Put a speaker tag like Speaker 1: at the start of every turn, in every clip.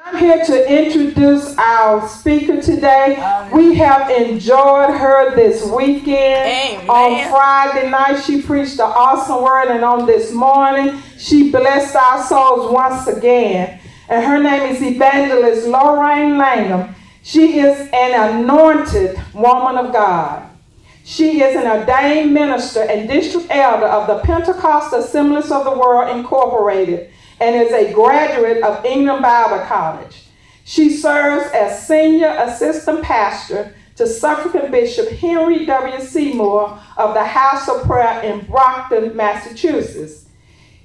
Speaker 1: I'm here to introduce our speaker today. We have enjoyed her this weekend.
Speaker 2: Amen.
Speaker 1: On Friday night, she preached the awesome word, and on this morning, she blessed our souls once again. And her name is Evangelist Lorraine Langham. She is an anointed woman of God. She is an ordained minister and district elder of the Pentecostal Assemblies of the World Incorporated, and is a graduate of England Bible College. She serves as senior assistant pastor to Suffragan Bishop Henry W. Seymour of the House of Prayer in Brockton, Massachusetts.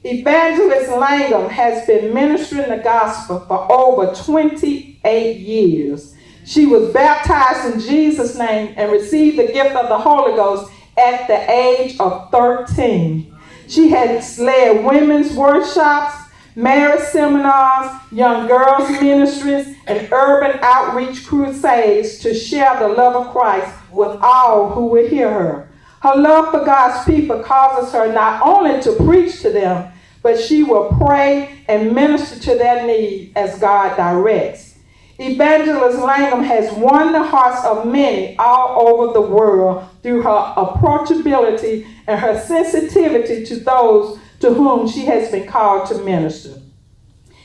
Speaker 1: Evangelist Langham has been ministering the gospel for over 28 years. She was baptized in Jesus' name and received the gift of the Holy Ghost at the age of 13. She has led women's workshops, marriage seminars, young girls ministries, and urban outreach crusades to share the love of Christ with all who will hear her. Her love for God's people causes her not only to preach to them, but she will pray and minister to their need as God directs. Evangelist Langham has won the hearts of many all over the world through her approachability and her sensitivity to those to whom she has been called to minister.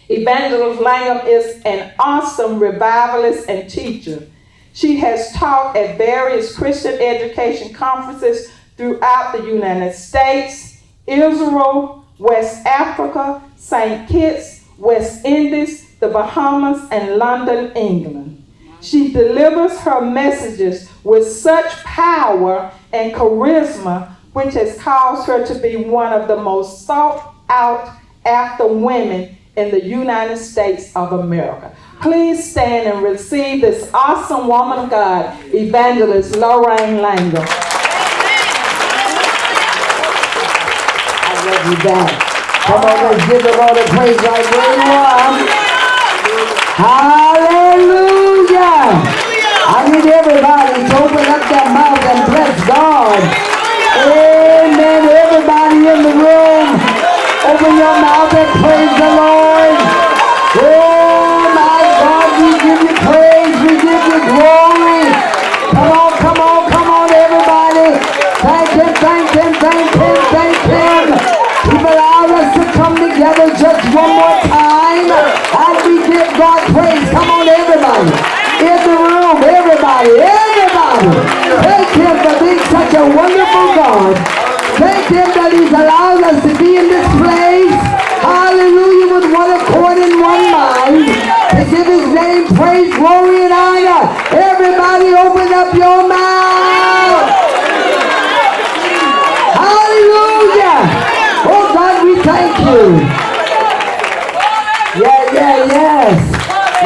Speaker 1: Evangelist Langham is an awesome revivalist and teacher. She has taught at various Christian education conferences throughout the United States, Israel, West Africa, St. Kitts, West Indies, the Bahamas, and London, England. She delivers her messages with such power and charisma, which has caused her to be one of the most sought out after women in the United States of America. Please stand and receive this awesome woman of God, Evangelist Lorraine Langham.
Speaker 3: I love you back. Come on, let's give the Lord a praise right where you are. Hallelujah! I need everybody to open up their mouth and bless God. Amen. Everybody in the room, open your mouth and praise the Lord. Oh my God, we give you praise, we give you glory. Come on, come on, come on, everybody. Thank him, thank him, thank him, thank him. He's allowed us to come together just one more time and we give God praise. Come on, everybody. In the room, everybody, everybody. Thank him for being such a wonderful God. Thank him that he's allowed us to be in this place. Hallelujah, with one accord and one mind. To give his name praise, glory, and honor. Everybody open up your mouth. Hallelujah. Oh God, we thank you. Yes.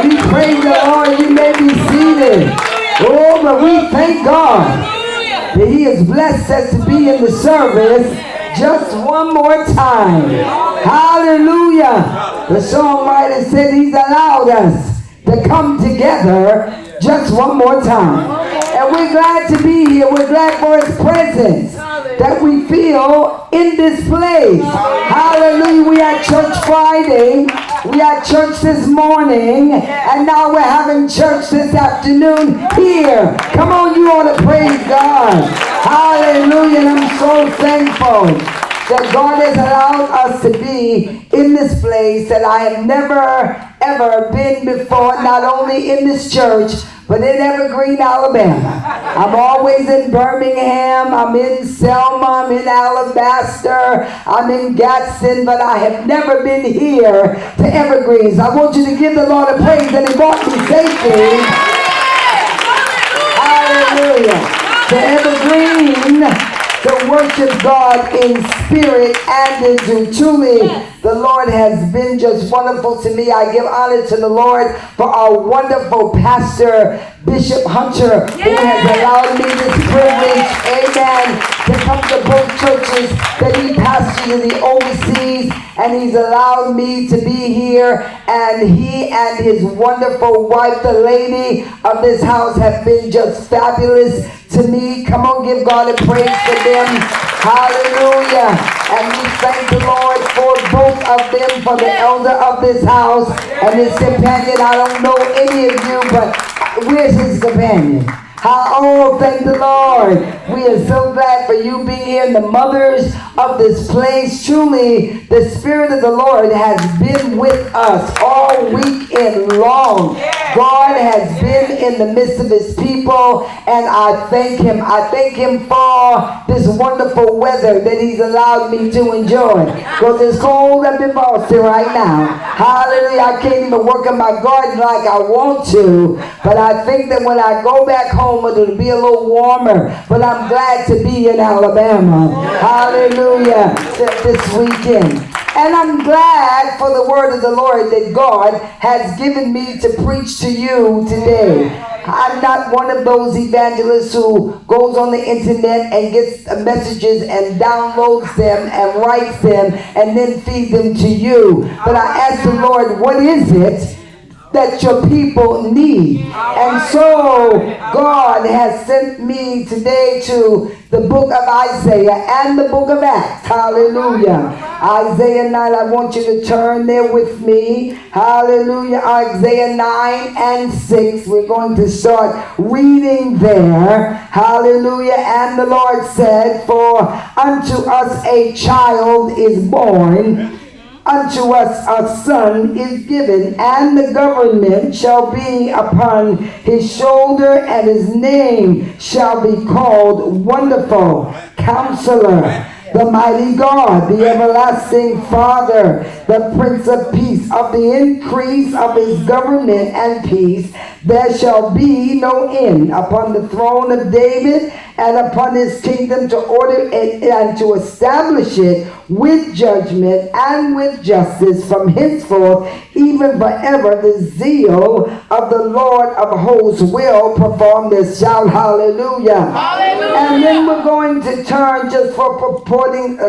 Speaker 3: We praise the Lord. You may be seated. Oh, but we thank God that he has blessed us to be in the service just one more time. Hallelujah. The songwriter said he's allowed us to come together just one more time. And we're glad to be here. We're glad for his presence that we feel in this place. Hallelujah. We had church Friday. We had church this morning. And now we're having church this afternoon here. Come on, you ought to praise God. Hallelujah. And I'm so thankful that God has allowed us to be in this place that I have never ever been before, not only in this church, but in Evergreen, Alabama. I'm always in Birmingham, I'm in Selma, I'm in Alabaster, I'm in Gadsden, but I have never been here to Evergreens. I want you to give the Lord a praise that he brought me safely. Hallelujah. To Evergreen, to worship God in spirit and in truth. Truly, the Lord has been just wonderful to me. I give honor to the Lord for our wonderful pastor, Bishop Hunter, who has allowed me this privilege, amen, to come to both churches that he pastors in the overseas, and he's allowed me to be here, and he and his wonderful wife, the lady of this house, have been just fabulous to me. Come on, give God a praise for them. Hallelujah. And we thank the Lord for both of them for the elder of this house and his companion. I don't know any of you, but where's his companion? Oh, thank the Lord. We are so glad for you being here and the mothers of this place. Truly, the Spirit of the Lord has been with us all weekend long. God has been in the midst of his people, and I thank him. I thank him for this wonderful weather that he's allowed me to enjoy. Because it's cold up in Boston right now. Hallelujah. I can't even work in my garden like I want to. But I think that when I go back home, it'll be a little warmer. But I'm glad to be in Alabama. Hallelujah. This weekend. And I'm glad for the word of the Lord that God has given me to preach to you today. I'm not one of those evangelists who goes on the internet and gets messages and downloads them and writes them and then feeds them to you. But I ask the Lord, what is it that your people need? And so God has sent me today to the book of Isaiah and the book of Acts. Hallelujah. Isaiah 9, I want you to turn there with me. Hallelujah. Isaiah 9 and 6. We're going to start reading there. Hallelujah. And the Lord said, for unto us a child is born, unto us a son is given, and the government shall be upon his shoulder, and his name shall be called Wonderful, Counselor, the Mighty God, the Everlasting Father, the Prince of Peace. Of the increase of his government and peace there shall be no end upon the throne of David and upon his kingdom, to order it and to establish it with judgment and with justice from henceforth even forever. The zeal of the Lord of hosts will perform this. Shout hallelujah. Hallelujah. And then we're going to turn, just for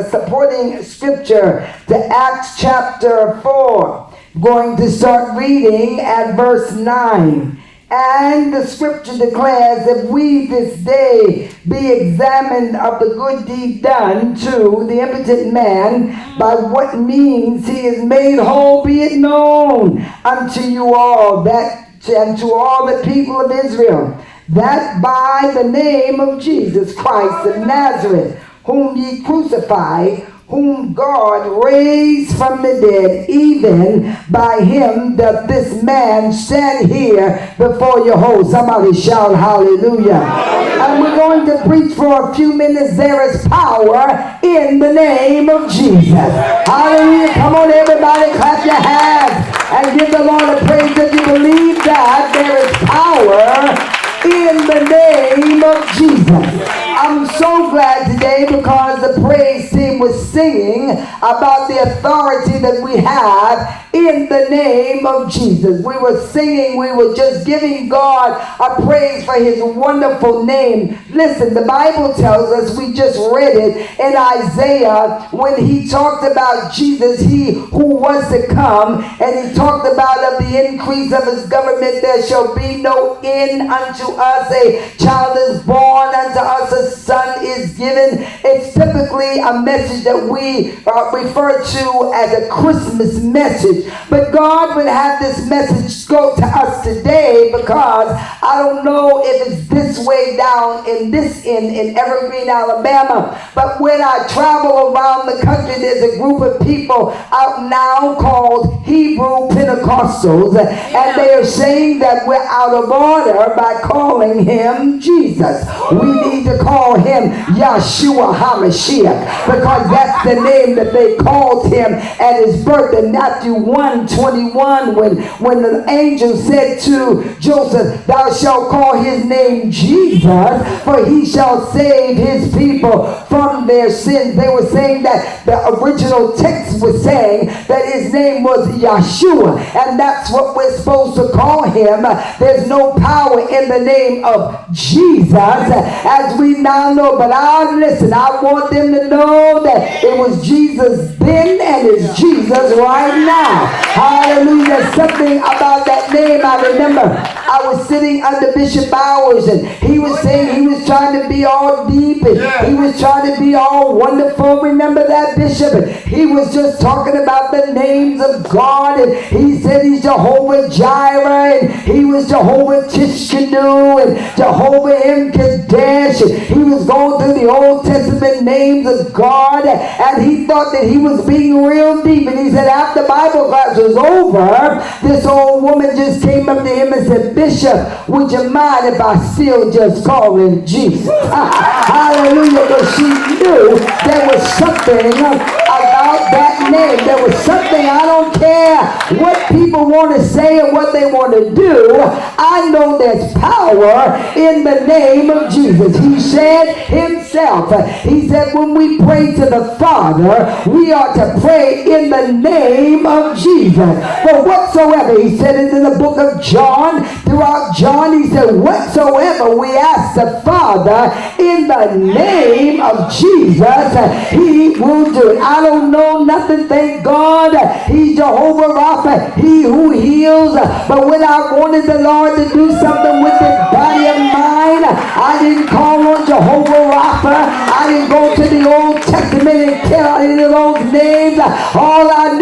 Speaker 3: supporting scripture, to Acts chapter 4. Going to start reading at verse 9. And the scripture declares, if we this day be examined of the good deed done to the impotent man, by what means he is made whole, be it known unto you all, and to all the people of Israel, that by the name of Jesus Christ of Nazareth, whom ye crucified, whom God raised from the dead, even by him doth this man stand here before your host. Somebody shout hallelujah. And we're going to preach for a few minutes. There is power in the name of Jesus. Hallelujah. Come on, everybody, clap your hands and give the Lord a praise if you believe that there is power in the name of Jesus. I'm so glad today because the praise team was singing about the authority that we have in the name of Jesus. We were singing, we were just giving God a praise for his wonderful name. Listen, the Bible tells us, we just read it in Isaiah, when he talked about Jesus, he who was to come, and he talked about of the increase of his government, there shall be no end unto us. A child is born, unto us a son is given. It's typically a message that we refer to as a Christmas message. But God would have this message go to us today, because I don't know if it's this way down in Evergreen, Alabama. But when I travel around the country, there's a group of people out now called Hebrew Pentecostals, and they are saying that we're out of order by calling him Jesus. We need to call him Yeshua HaMashiach, because that's the name that they called him at his birth. In Matthew 1:21, when the angel said to Joseph, thou shalt call his name Jesus, for he shall save his people from their sins. They were saying that the original text was saying that his name was Yeshua, and that's what we're supposed to call him. There's no power in the name of Jesus, as we now know. But I want them to know that it was Jesus then and it's Jesus right now. Hallelujah. Something about that name. I remember I I was sitting under Bishop Bowers, and he was saying he was trying to be all deep, and he was trying to be all wonderful. Remember that, Bishop? And he was just talking about the names of God, and he said he's Jehovah Jireh, and he was Jehovah Tishkanu, and Jehovah Kadesh. He was going through the Old Testament names of God, and he thought that he was being real deep. And he said after Bible class was over, this old woman just came up to him and said, Bishop, would you mind if I still just call him Jesus? Hallelujah. But she knew there was something about that name. There was something, I don't care what people want to say and what they want to do. I know there's power in the name of Jesus. He said himself, he said when we pray to the Father, we are to pray in the name of Jesus. For whatsoever, he said it in the book of John, throughout John, he said, whatsoever we ask the Father in the name of Jesus, he will do it. I don't know nothing, thank God. He's Jehovah Rapha, he who heals. But when I wanted the Lord to do something with this body of mine, I didn't call on Jehovah Rapha. I didn't go to the Old Testament and tell any of those names. All I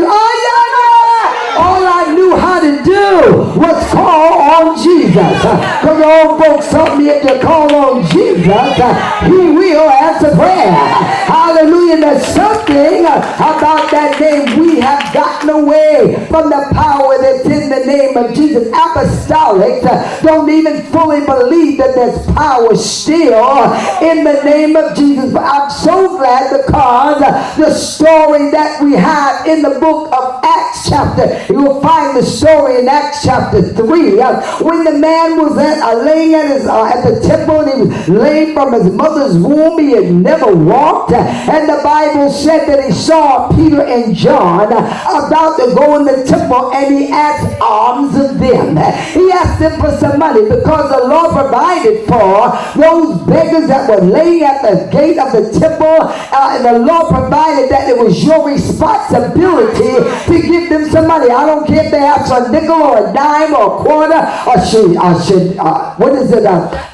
Speaker 3: knew how to do was call on Jesus. Because old folks taught me if you call on Jesus, he will answer prayer. Hallelujah. There's something about that name. We have gotten away from the power that's in the name of Jesus. Apostolics don't even fully believe that there's power still in the name of Jesus. But I'm so glad because the story that we have in the book of Acts chapter, you will find the story in Acts chapter 3 when the man was laying at the temple, and he was lame from his mother's womb. He had never walked, and the Bible said that he saw Peter and John about to go in the temple, and he asked alms of them. He asked them for some money because the Lord provided for those beggars that were laying at the gate of the temple, and the Lord provided that it was your responsibility to give them some money. I don't care if they ask for a nickel or a dime or a quarter, or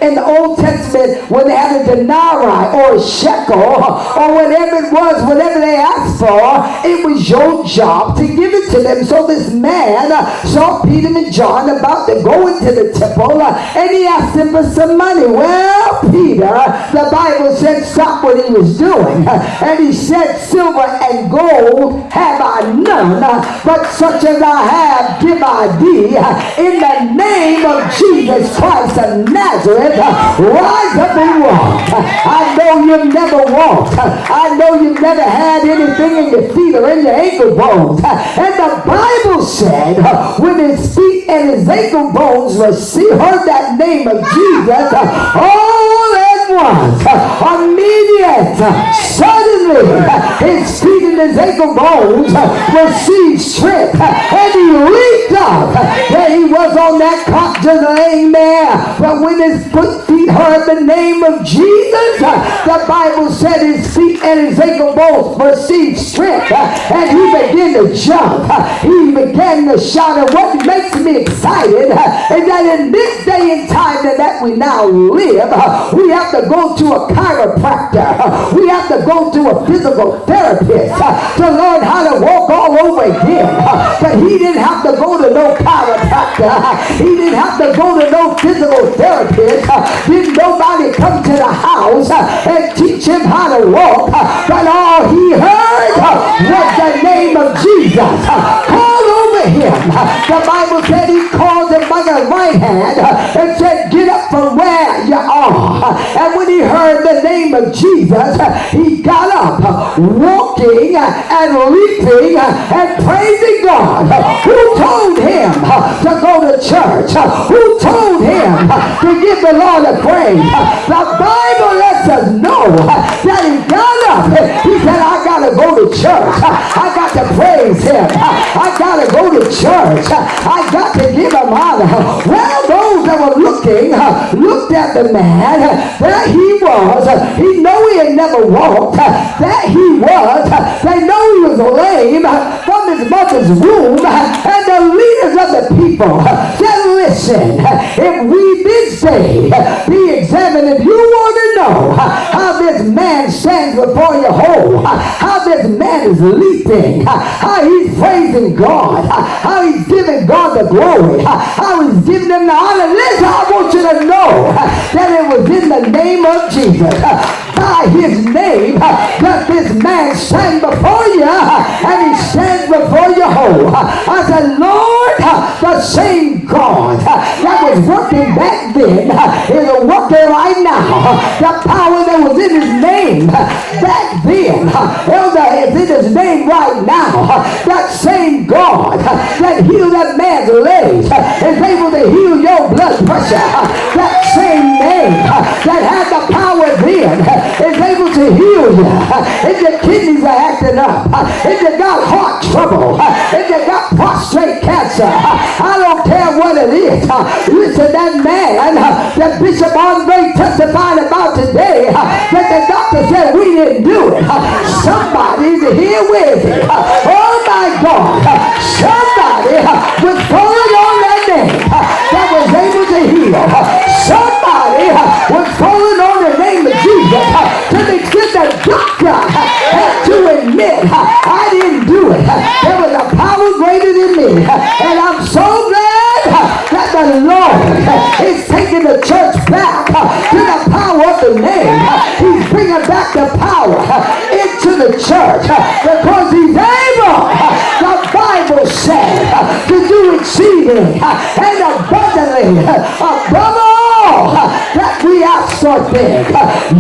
Speaker 3: in the Old Testament when they had a denarii or a shekel or whatever it was, whatever they asked for, it was your job to give it to them. So this man saw Peter and John about to go into the temple, and he asked them for some money. Well, Peter, the Bible said, stop what he was doing, and he said, silver and gold have I none, but such as I have give I thee. In the name of Jesus Christ of Nazareth, rise up and walk. I know you've never walked. I know you've never had anything in your feet or in your ankle bones. And the Bible said when his feet and his ankle bones heard that name of Jesus, all at once, immediate, suddenly, his feet and his ankle bones received strength, and he leaped up. There he was on that cot just laying there. But when his feet heard the name of Jesus, the Bible said his feet and his ankle bones received strength, and he began to jump. He began to shout. And what makes me excited is that in this day and time that we now live, we have to go to a chiropractor. We have to go to a physical therapist to learn how to walk all over again. But he didn't have to go to no chiropractor. He didn't have to go to no physical therapist. Didn't nobody come to the house and teach him how to walk. But all he heard was the name of Jesus called over him. The Bible said he called him by the right hand and said, get up from where you are. And when he heard the name of Jesus, he got up, walking and leaping and praising God. Who told him to go to church? Who told him to give the Lord a praise? The Bible lets us know that he got up. He said, I got to go to church. I got to praise him. I got to go to church. I got to give him honor. Well, those that were looking looked at the man. There he was. He know he had never walked. That he was. They know he was lame from his mother's womb. And the leaders of the people said, listen, if we did say, be examined, if you want to know how this man stands before you whole, how this man is leaping, how he's praising God, how he's giving God the glory, how he's giving him the honor. Listen, I want you to know that it was in the name of Jesus. By his name that this man stand before you, and he stands before you whole. I said, Lord, the same God that was working back then is working right now. The power that was in his name back then, Elder, is in his name right now. That same God that healed that man's legs is able to heal your blood pressure. That same name that had the power then is able to heal you. If your kidneys are acting up, if you got heart trouble, if you got prostate cancer, I don't care what it is. Listen, that man that Bishop Andre testified about today, that the doctor said we didn't do it. Somebody's here with it. Oh my God. Somebody was calling on that name that was able to heal. Somebody was calling on the name of Jesus to the extent that doctor had to admit, I didn't do it. There was a power greater than me. And I'm so glad that the Lord is taking the church back to the power of the name. He's bringing back the power into the church because he's able, the Bible said, to do exceeding and abundantly above all that we ask or think.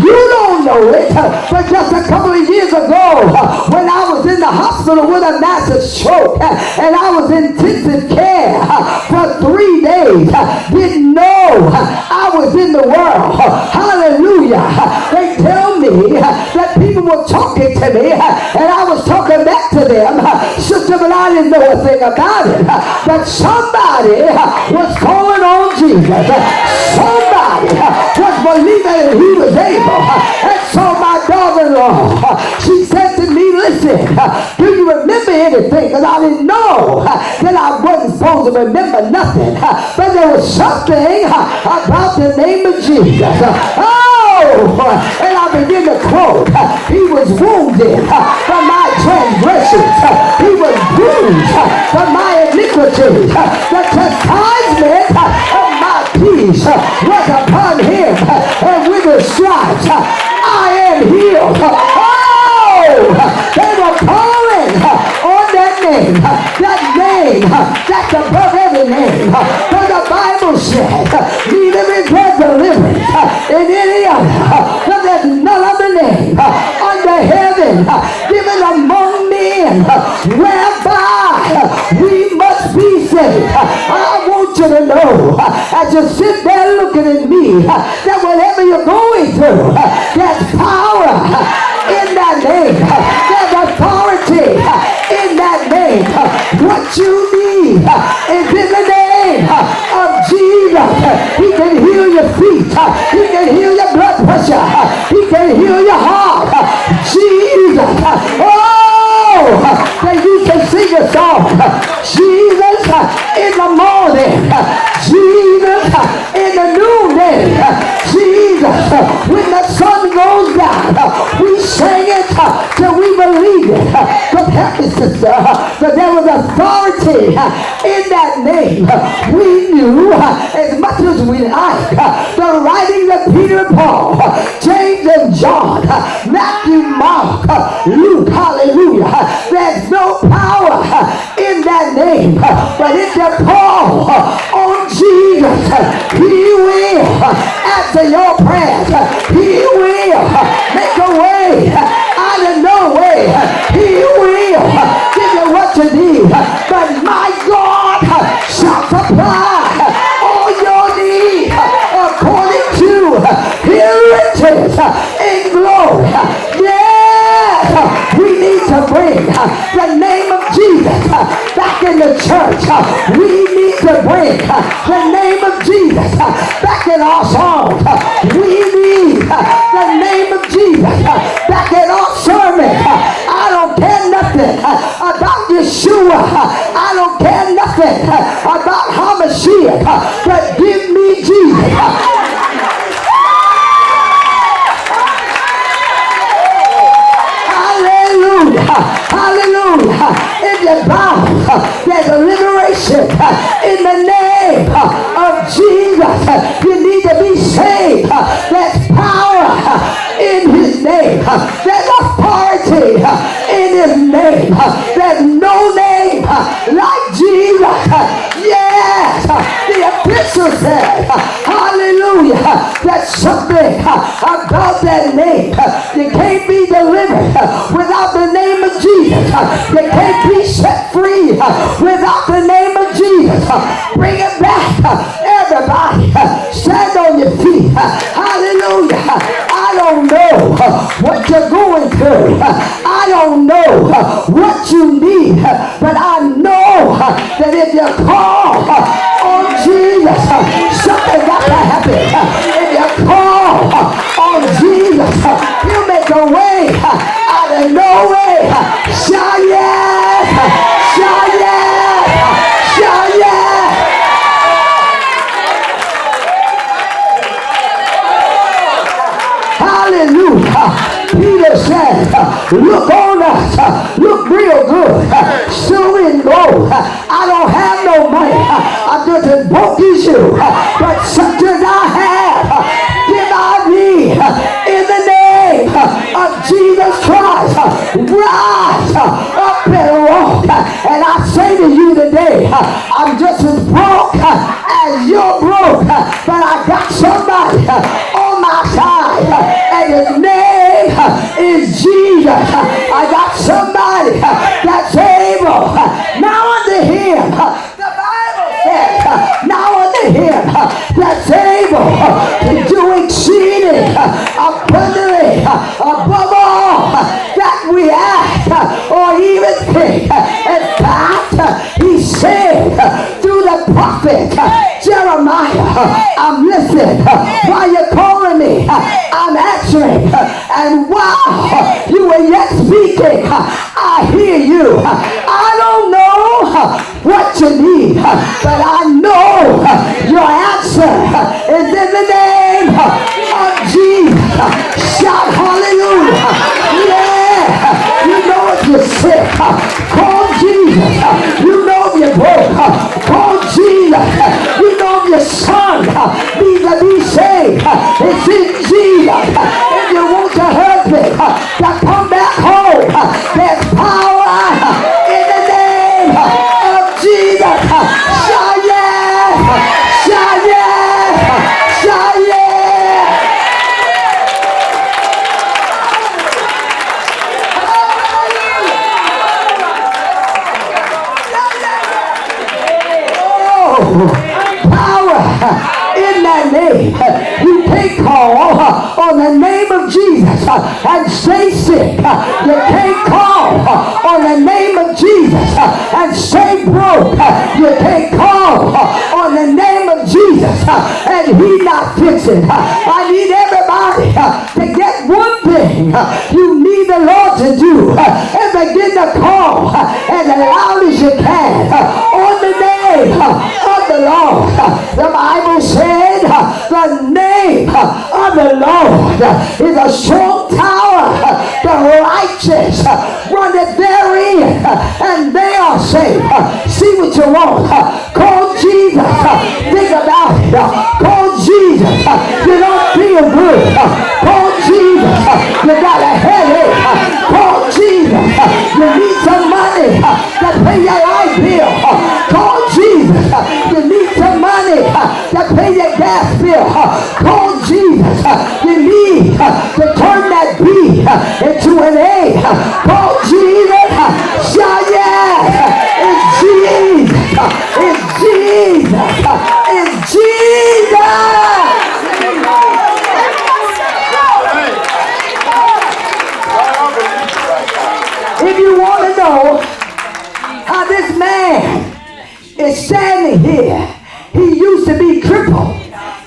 Speaker 3: You don't know it, but just a couple of years ago when I was in the hospital with a massive stroke and I was in intensive care for 3 days, didn't know I was in the world. Hallelujah. They tell me that people were talking to me and I was talking back to them. Sister, but I didn't know a thing about it. But somebody was calling on Jesus. Somebody was believing that he was able. And so my daughter-in-law, she said to me, listen, do you remember anything? Because I didn't know that I wasn't supposed to remember nothing. But there was something about the name of Jesus. And I begin to quote, he was wounded for my transgressions. He was bruised for my iniquities. The chastisement of my peace was upon him. And with his stripes, I am healed. They were calling on that name that's above every name. For the Bible said, neither is there deliverance in any other, for there's none other name under heaven given among men whereby we must be saved. I want you to know, as you sit there looking at me, that whatever you're going through, there's power in that name. There's authority in that name. What you need is in the name of Jesus. He can heal your feet. He can heal your blood pressure. He can heal your heart. Jesus. They used to sing a song. Jesus in the morning. Jesus in the noonday. Jesus when the sun goes down. We sang it till we believe it. But help me, sister, that there was authority in that name. We knew as much as we like the writings of Peter and Paul, James and John, Matthew, Mark, Luke, hallelujah. There's no power in that name, but if you call on Jesus, he will answer your prayers. He will make a way out of no way. He will give you what you need. But my God shall supply all your needs according to his riches in glory. Yes, we need to bring the name of Jesus back in the church. We need to bring the name of Jesus back in our songs. We need the name of Jesus back in our sermon. I don't care nothing about Yeshua. I don't care nothing about Hamashiach, but give me Jesus. Hallelujah. Hallelujah. If you bow, there's a liberation in the name of Jesus. You need to be saved. There's power in his name. There's authority in his name. There's no name like Jesus. Yes, the epistle said, hallelujah, there's something about that name. You can't be delivered without the name of Jesus. You can't be set free without the name of Jesus. Bring it back. Everybody, stand on your feet. Hallelujah. I don't know what you're going through. I don't know what you need, but I know that if you call on Jesus, something got to happen. If you call on Jesus, he'll make a way out of no way. Shout yes! Shout yes! Shout yes! Hallelujah. Peter said, look on us, look real good, so in gold. I don't have no money, I just broke issue, but such as I have, give I thee in the name of Jesus Christ. Rise up and walk. And I say to you today, I'm just as broke as you're broke, but I got somebody on my side, and his name is Jesus. I got somebody that's able. Now unto him, the Bible says, now unto him that's able to do exceeding abundantly above all that we ask or even think. In fact, he said through the prophet Jeremiah, I'm listening while you're calling me, I'm answering, and while you were yet speaking, I hear you. I don't know what you need, but I know your answer is in the name of Jesus. Shout hallelujah. Yeah, you know if you're sick, call Jesus. You know if you're broke, call Jesus. You know if your son needs to be saved, it's in Jesus. If you want your husband to come back home, there's power in the name of Jesus. Shout yes! Shout yes! Shout yes! Power in that name. You can't call on the name of Jesus and stay sick. You can't call on the name of Jesus and stay broke. You can't call on the name of Jesus and he not fixing. I need everybody to get one thing you need the Lord to do and begin to call as loud as you can on the name of the Lord. The Bible said the name of the Lord is a strong tower. The righteous run it therein and they are saved. See what you want. Call Jesus. Think about it. Call Jesus. You don't feel good. Call Jesus. You got a headache. Call Jesus. You need some money to pay your light bill. Call Jesus. You need some money to pay your gas bill. Call Jesus. You need to turn that B into an A. Call Jesus. Shout yes. It's Jesus. It's Jesus. It's Jesus. If you want to know how this man is standing here, he used to be crippled.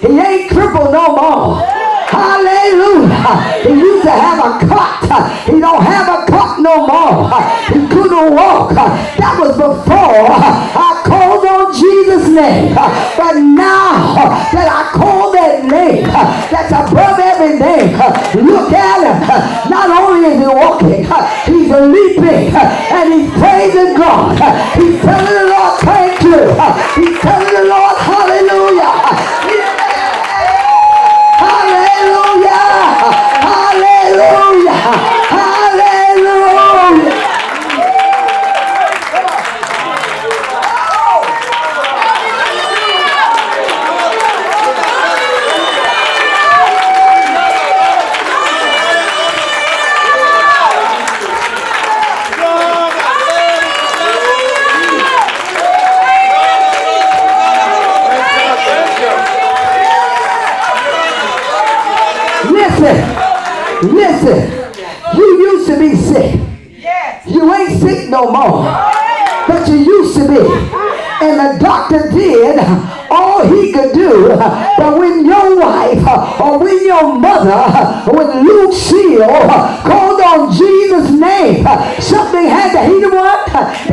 Speaker 3: He ain't crippled no more. Hallelujah. Hallelujah. He used to have a cut. He don't have a cut no more. He couldn't walk. That was before I called on Jesus' name. But now that I call that name that's above every name, look at him. Not only is he walking, he's leaping and he's praising God. He's telling the Lord thank you. He's telling the Lord hallelujah. Hallelujah. Hallelujah. Hallelujah. Listen, you used to be sick. You ain't sick no more, but you used to be. And the doctor did all he could do. But when your wife or when your mother, when Lucille called on Jesus' name, something had to, he the one,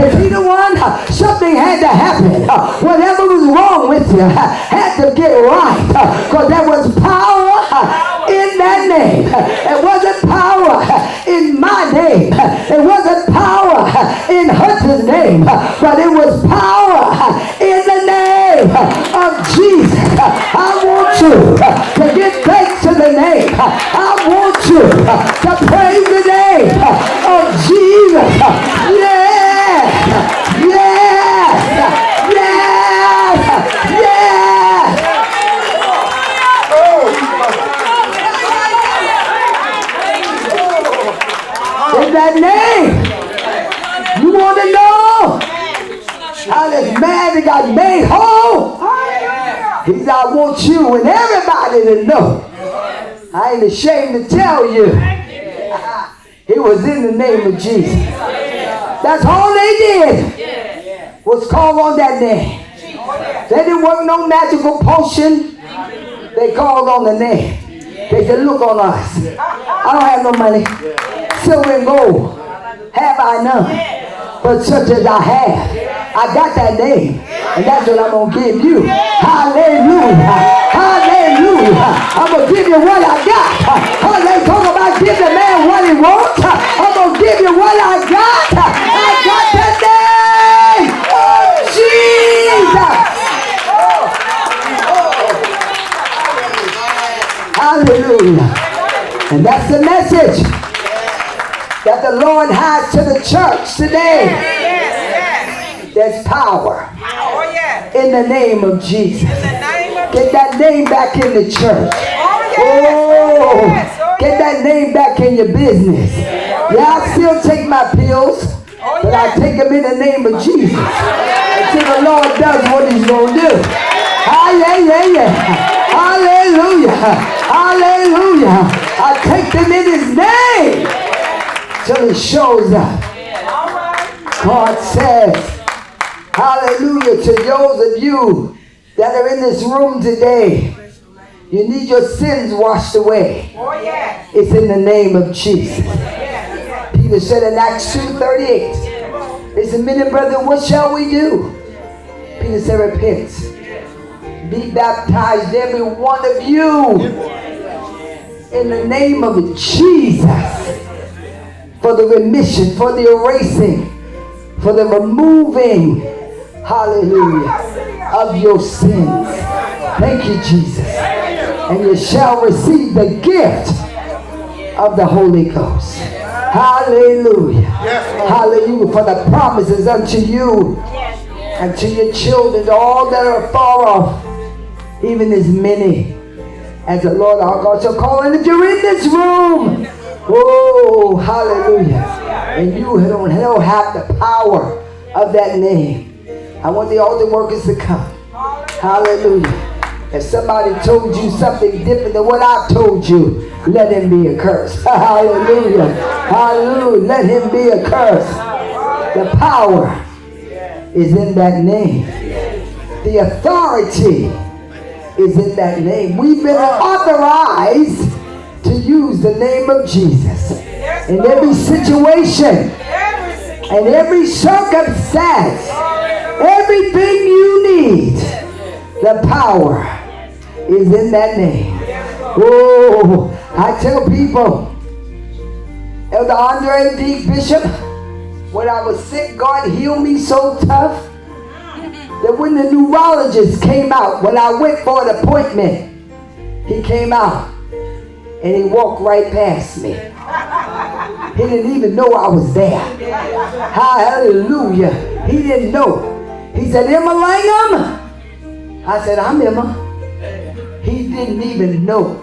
Speaker 3: if he the one, something had to happen. Whatever was wrong with you had to get right, because there was power in that name. It wasn't power in my name. It wasn't power in Hunter's name, but it was power in the name of Jesus. I want you to give thanks to the name. I want you to praise the name of Jesus. Yes, yes, yes, yes. In that name, you want to know how this man that got made whole? He said, I want you and everybody to know. I ain't ashamed to tell you. It was in the name of Jesus. That's all they did, was call on that name. They didn't work no magical potion. They called on the name. They said, look on us. I don't have no money. Silver and gold have I none, but such as I have, I got that name, and that's what I'm going to give you. Hallelujah. Hallelujah. I'm going to give you what I got. They talk about give the man what he wants. I'm going to give you what I got. I got the name of Jesus. Hallelujah. And that's the message that the Lord has to the church today. There's power in the name of Jesus. Get that name back in the church. Oh, get that name back in your business. Yeah, I still take my pills, but I take them in the name of Jesus until the Lord does what he's going to do. Hallelujah. Hallelujah. I take them in his name till he shows up. God says, hallelujah, to those of you that are in this room today, you need your sins washed away. It's in the name of Jesus. Peter said in Acts 2:38, he said, men and brethren, what shall we do? Peter said, repent. Be baptized, every one of you, in the name of Jesus, for the remission, for the erasing, for the removing, hallelujah, of your sins. Thank you, Jesus. And you shall receive the gift of the Holy Ghost. Hallelujah. Hallelujah. For the promises unto you and to your children, to all that are far off, even as many as the Lord our God shall call. And if you're in this room, oh, hallelujah, and you don't have the power of that name, I want the altar workers to come. Hallelujah. If somebody told you something different than what I've told you, let him be accursed. Hallelujah. Hallelujah. Let him be accursed. The power is in that name. The authority is in that name. We've been authorized to use the name of Jesus in every situation and every circumstance. Everything you need, the power is in that name. Oh, I tell people, Elder Andre D. Bishop, when I was sick, God healed me so tough that when the neurologist came out, when I went for an appointment, he came out and he walked right past me. He didn't even know I was there. Hallelujah. He didn't know. He said, Emma Langham. I said, I'm Emma. He didn't even know.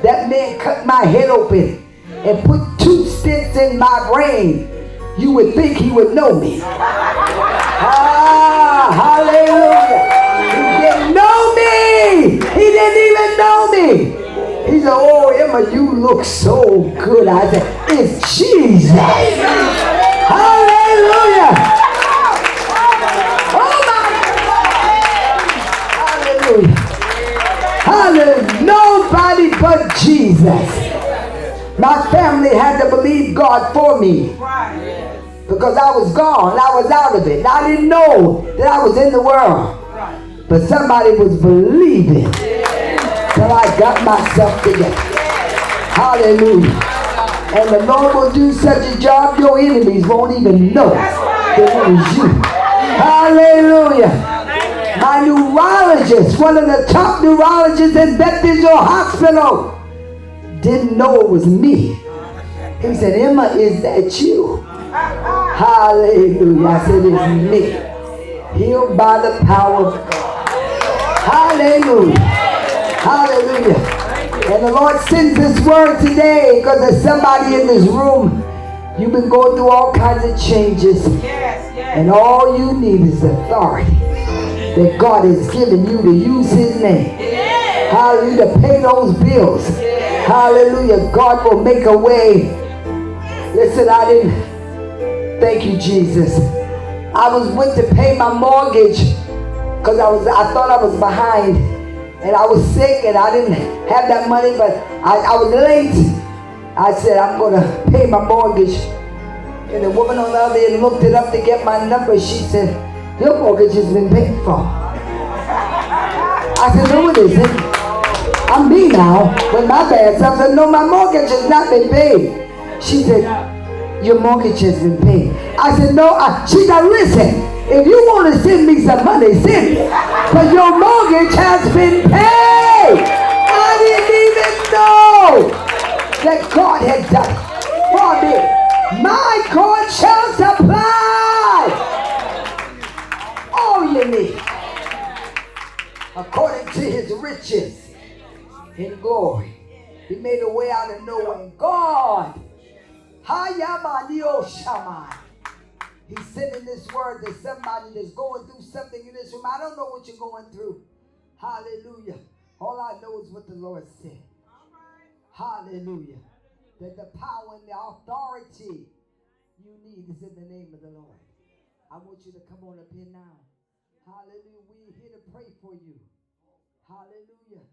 Speaker 3: That man cut my head open and put 2 stents in my brain. You would think he would know me. Hallelujah. He didn't know me. He didn't even know me. He said, oh, Emma, you look so good. I said, it's Jesus. Hallelujah. Oh, my God. Hallelujah. Hallelujah. Nobody but Jesus. My family had to believe God for me. Because I was gone. I was out of it. I didn't know that I was in the world. But somebody was believing till I got myself together. Hallelujah. And the Lord will do such a job, your enemies won't even know that it was you. Hallelujah. My neurologist, one of the top neurologists in Bethesda Hospital, didn't know it was me. He said, Emma, is that you? Hallelujah. I said, it's me. Healed by the power of God. Hallelujah. Hallelujah. And the Lord sends this word today because there's somebody in this room. You've been going through all kinds of changes. And all you need is authority that God has given you to use his name. Hallelujah. To pay those bills. Hallelujah. God will make a way. Listen, thank you, Jesus. I went to pay my mortgage because I thought I was behind. And I was sick and I didn't have that money, but I was late. I said, I'm going to pay my mortgage. And the woman on the other end looked it up to get my number. She said, your mortgage has been paid for. I said, no, it isn't. I'm me now with my bad self. I said, no, my mortgage has not been paid. She said, your mortgage has been paid. I said, no. She said, listen, if you want to send me some money, send it. But your mortgage has been paid. I didn't even know that God had done it for me. My God shall supply all you need according to his riches in glory. He made a way out of nowhere. God, he's sending this word to somebody that's going through something in this room. I don't know what you're going through. Hallelujah. All I know is what the Lord said. Hallelujah. That the power and the authority you need is in the name of the Lord. I want you to come on up here now. Hallelujah. We're here to pray for you. Hallelujah.